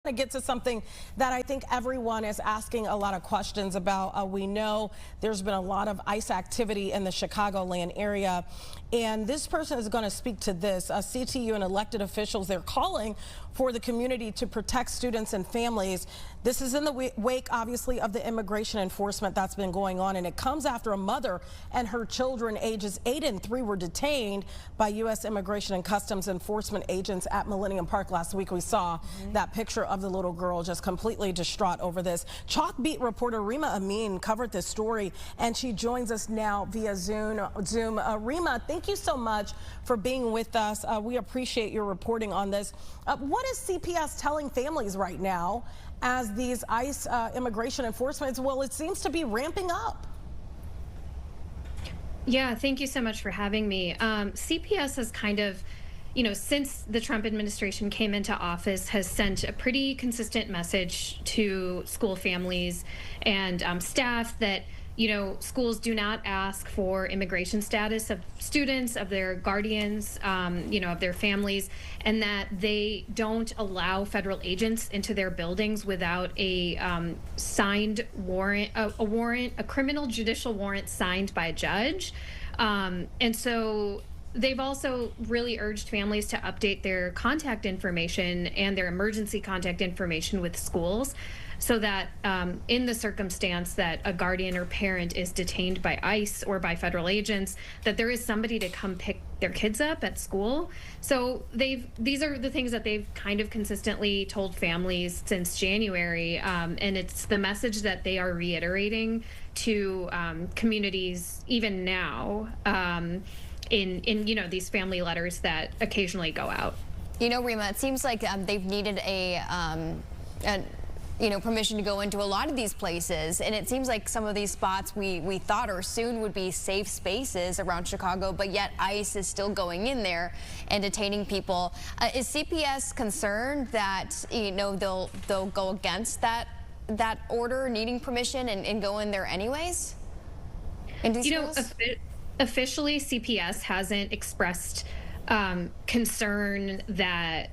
To get to something that I think everyone is asking a lot of questions about. We know there's been a lot of ICE activity in the Chicagoland area, and this person is going to speak to this. CTU and elected officials, they're calling for the community to protect students and families. This is in the wake, obviously, of the immigration enforcement that's been going on, and it comes after a mother and her children, ages 8 and 3, were detained by U.S. Immigration and Customs Enforcement agents at Millennium Park last week. We saw that picture of the little girl just completely distraught over this. Chalkbeat reporter Reema Amin covered this story, and she joins us now via Zoom. Reema, thank you so much for being with us. We appreciate your reporting on this. What is CPS telling families right now as these ICE immigration enforcement, well, it seems to be ramping up? Yeah, thank you so much for having me. CPS has kind of, since the Trump administration came into office, has sent a pretty consistent message to school families and staff that, schools do not ask for immigration status of students, of their guardians, of their families, and that they don't allow federal agents into their buildings without a signed warrant, a criminal judicial warrant signed by a judge. And so they've also really urged families to update their contact information and their emergency contact information with schools, so that in the circumstance that a guardian or parent is detained by ICE or by federal agents, that there is somebody to come pick their kids up at school. So these are the things that they've kind of consistently told families since January, and it's the message that they are reiterating to communities even now in these family letters that occasionally go out. Reema, it seems like they've needed permission to go into a lot of these places, and it seems like some of these spots we thought or soon would be safe spaces around Chicago, but yet ICE is still going in there and detaining people. Is CPS concerned that they'll go against that order, needing permission, and go in there anyways? Officially, CPS hasn't expressed concern that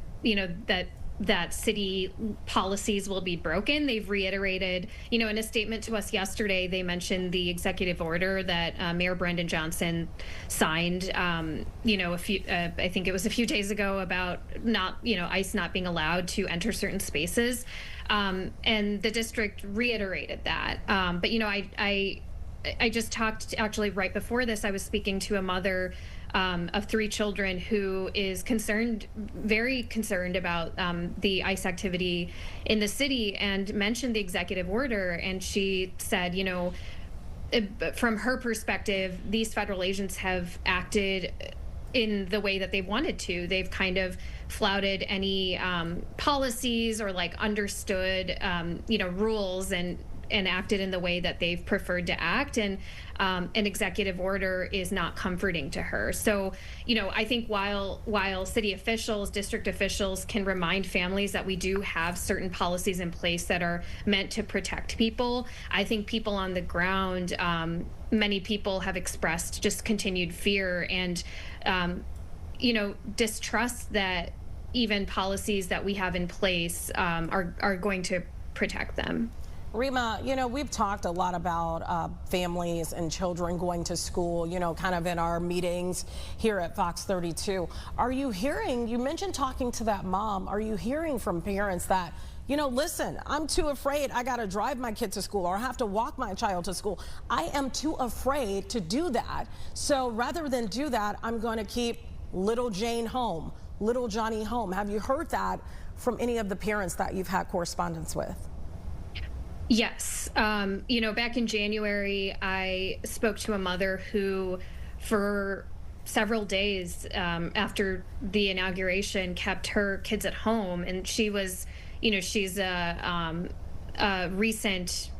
that city policies will be broken. They've reiterated, in a statement to us yesterday, they mentioned the executive order that Mayor Brendan Johnson signed, I think it was a few days ago, about ICE not being allowed to enter certain spaces. And the district reiterated that. But, I just talked, actually right before this, I was speaking to a mother of 3 children who is very concerned about the ICE activity in the city, and mentioned the executive order. And she said, from her perspective, these federal agents have acted in the way that they've wanted to. They've kind of flouted any policies or understood, rules, and acted in the way that they've preferred to act, and an executive order is not comforting to her. So, I think while city officials, district officials can remind families that we do have certain policies in place that are meant to protect people, I think people on the ground, many people have expressed just continued fear and, distrust that even policies that we have in place are going to protect them. Reema, we've talked a lot about families and children going to school, kind of in our meetings here at Fox 32. Are you hearing, you mentioned talking to that mom, are you hearing from parents that, listen, I'm too afraid, I got to drive my kid to school, or I have to walk my child to school. I am too afraid to do that. So rather than do that, I'm going to keep little Jane home, little Johnny home. Have you heard that from any of the parents that you've had correspondence with? Yes. Back in January, I spoke to a mother who, for several days after the inauguration, kept her kids at home. And she was, she's a recent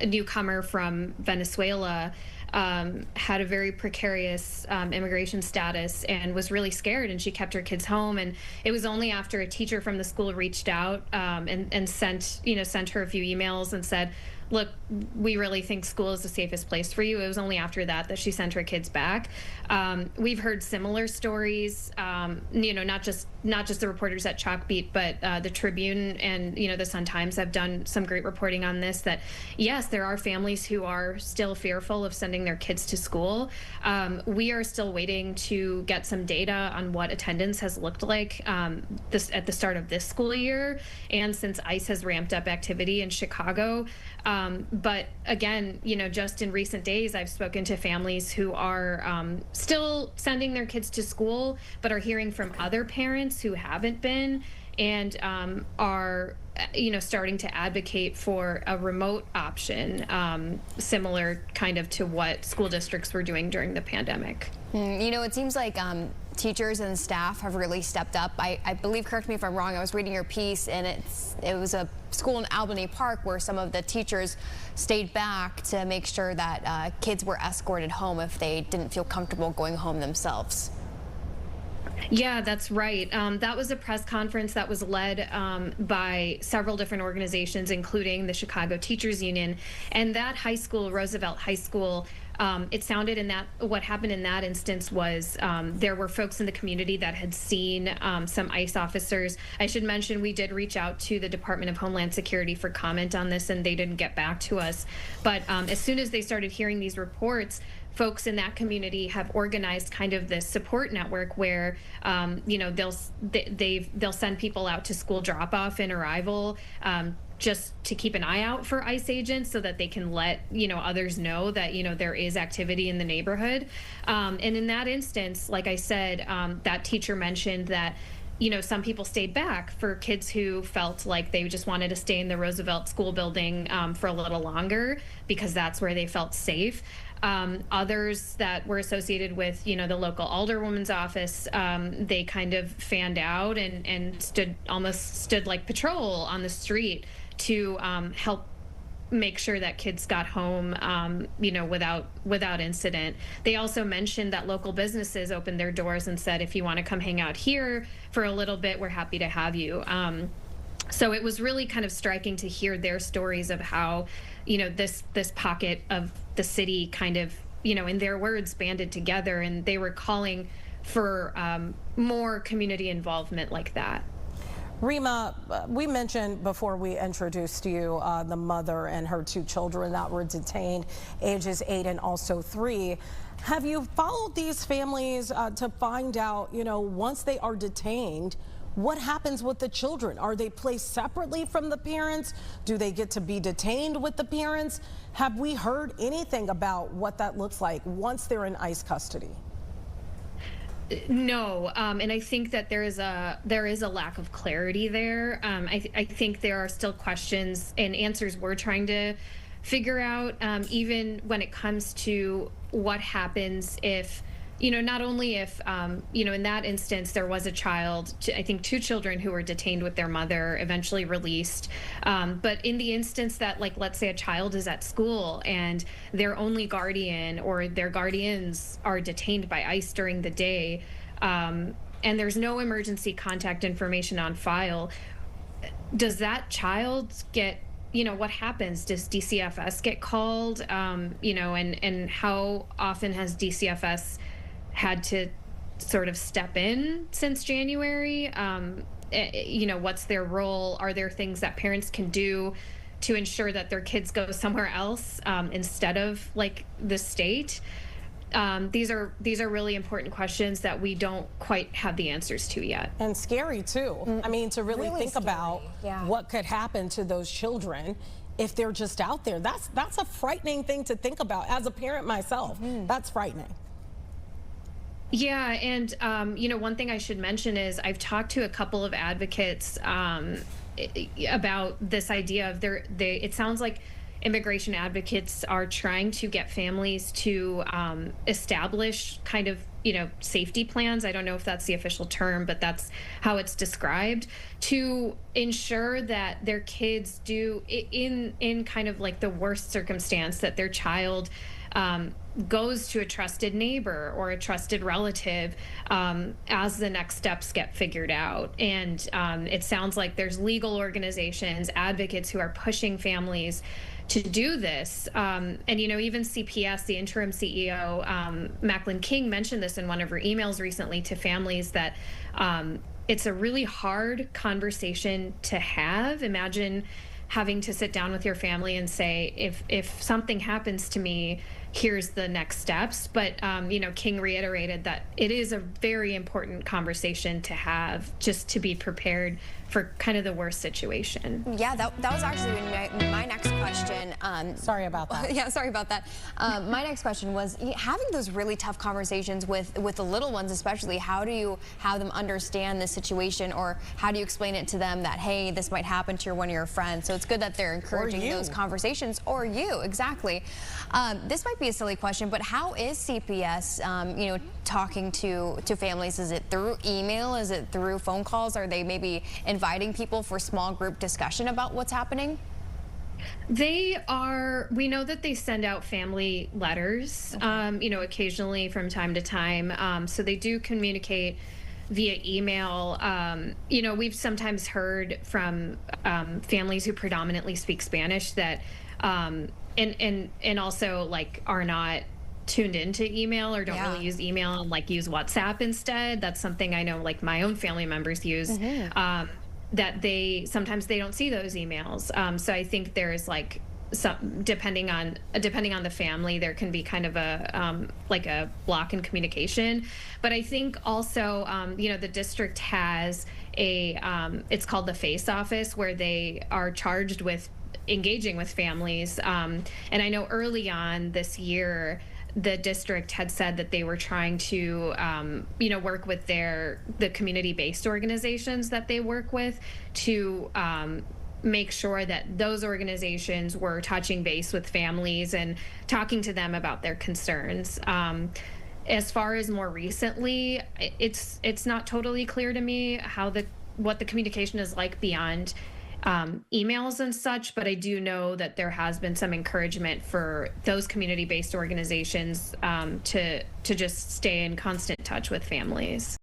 newcomer from Venezuela, had a very precarious immigration status, and was really scared, and she kept her kids home. And it was only after a teacher from the school reached out and sent her a few emails and said, look, we really think school is the safest place for you. It was only after that she sent her kids back. We've heard similar stories, not just the reporters at Chalkbeat, but the Tribune and the Sun-Times have done some great reporting on this, that yes, there are families who are still fearful of sending their kids to school. We are still waiting to get some data on what attendance has looked like at the start of this school year, and since ICE has ramped up activity in Chicago. But again, just in recent days, I've spoken to families who are still sending their kids to school, but are hearing from other parents who haven't been, and are starting to advocate for a remote option, similar kind of to what school districts were doing during the pandemic. It seems like teachers and staff have really stepped up. I believe, correct me if I'm wrong, I was reading your piece, and it was a school in Albany Park where some of the teachers stayed back to make sure that kids were escorted home if they didn't feel comfortable going home themselves. Yeah, that's right. That was a press conference that was led by several different organizations, including the Chicago Teachers Union. And that high school, Roosevelt High School, it sounded what happened in that instance was there were folks in the community that had seen some ICE officers. I should mention we did reach out to the Department of Homeland Security for comment on this, and they didn't get back to us. But as soon as they started hearing these reports, folks in that community have organized kind of this support network where they'll send people out to school drop-off and arrival, just to keep an eye out for ICE agents so that they can let others know that there is activity in the neighborhood. And in that instance, like I said, that teacher mentioned that some people stayed back for kids who felt like they just wanted to stay in the Roosevelt School building for a little longer because that's where they felt safe. Others that were associated with, the local alderwoman's office, they kind of fanned out and stood like patrol on the street to help make sure that kids got home, without incident. They also mentioned that local businesses opened their doors and said, if you want to come hang out here for a little bit, we're happy to have you. So it was really kind of striking to hear their stories of how, this pocket of the city kind of, in their words, banded together, and they were calling for more community involvement like that. Reema, we mentioned before we introduced you the mother and her two children that were detained, ages 8 and also 3. Have you followed these families to find out, once they are detained, what happens with the children? Are they placed separately from the parents? Do they get to be detained with the parents? Have we heard anything about what that looks like once they're in ICE custody? No, and I think that there is a lack of clarity there. I think there are still questions and answers we're trying to figure out, even when it comes to what happens if, not only if, in that instance, there was a child, I think 2 children who were detained with their mother, eventually released. But in the instance that, like, let's say a child is at school and their only guardian or their guardians are detained by ICE during the day, and there's no emergency contact information on file, does that child get, what happens? Does DCFS get called? And how often has DCFS had to sort of step in since January? What's their role? Are there things that parents can do to ensure that their kids go somewhere else instead of like the state? These are really important questions that we don't quite have the answers to yet. And scary too. I mean, to really think scary. about what could happen to those children if they're just out there. That's a frightening thing to think about. As a parent myself, that's frightening. Yeah, and one thing I should mention is I've talked to a couple of advocates about this idea of it sounds like immigration advocates are trying to get families to establish kind of safety plans. I don't know if that's the official term, but that's how it's described, to ensure that their kids do in kind of like the worst circumstance, that their child goes to a trusted neighbor or a trusted relative as the next steps get figured out. And it sounds like there's legal organizations, advocates who are pushing families to do this. And, even CPS, the interim CEO, Macklin King, mentioned this in one of her emails recently to families that it's a really hard conversation to have. Imagine having to sit down with your family and say, if something happens to me, here's the next steps. But, King reiterated that it is a very important conversation to have, just to be prepared for kind of the worst situation. Yeah, that was actually my next question. Sorry about that. Yeah, sorry about that. My next question was having those really tough conversations with the little ones, especially. How do you have them understand the situation, or how do you explain it to them that, hey, this might happen to one of your friends? So it's good that they're encouraging those conversations. Or you, exactly. This might be a silly question, but how is CPS, talking to families? Is it through email? Is it through phone calls? Are they maybe inviting people for small group discussion about what's happening? We know that they send out family letters, occasionally from time to time. So they do communicate via email. We've sometimes heard from families who predominantly speak Spanish that, and also like are not tuned into email or don't really use email and like use WhatsApp instead. That's something I know like my own family members use. That sometimes they don't see those emails. So I think there's like depending on the family, there can be kind of a like a block in communication. But I think also the district has it's called the FACE office, where they are charged with engaging with families. And I know early on this year, the district had said that they were trying to, work with the community-based organizations that they work with to make sure that those organizations were touching base with families and talking to them about their concerns. As far as more recently, it's not totally clear to me what the communication is like beyond emails and such, but I do know that there has been some encouragement for those community-based organizations to just stay in constant touch with families.